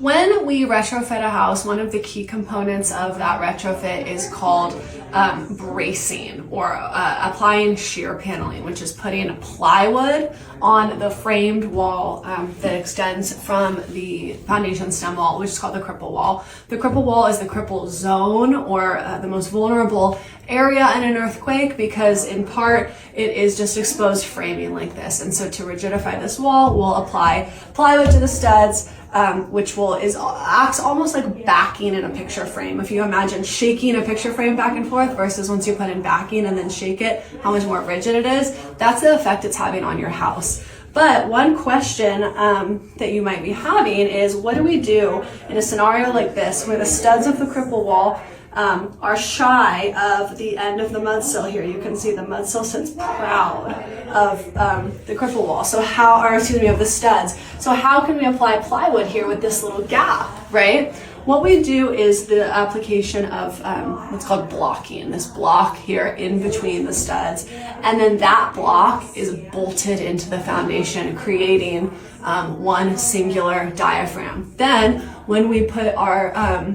When we retrofit a house, one of the key components of that retrofit is called bracing, or applying shear paneling, which is putting plywood on the framed wall that extends from the foundation stem wall, which is called the cripple wall. The cripple wall is the cripple zone, or the most vulnerable area in an earthquake, because in part it is just exposed framing like this. And so to rigidify this wall, we'll apply plywood to the studs, which acts almost like backing in a picture frame. If you imagine shaking a picture frame back and forth versus once you put in backing and then shake it, how much more rigid it is, that's the effect it's having on your house. But one question that you might be having is, what do we do in a scenario like this where the studs of the cripple wall are shy of the end of the mud sill here? You can see the mud sill sits proud of the cripple wall. Of the studs. So how can we apply plywood here with this little gap, right? What we do is the application of what's called blocking, this block here in between the studs. And then that block is bolted into the foundation, creating one singular diaphragm. Then when we put our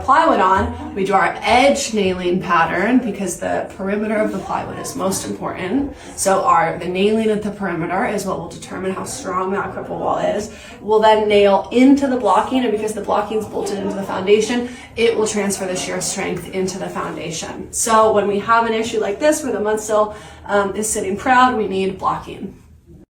plywood on, we do our edge nailing pattern, because the perimeter of the plywood is most important. So the nailing at the perimeter is what will determine how strong that cripple wall is. We'll then nail into the blocking, and because the blocking is bolted into the foundation, it will transfer the shear strength into the foundation. So when we have an issue like this where the mud sill is sitting proud, we need blocking.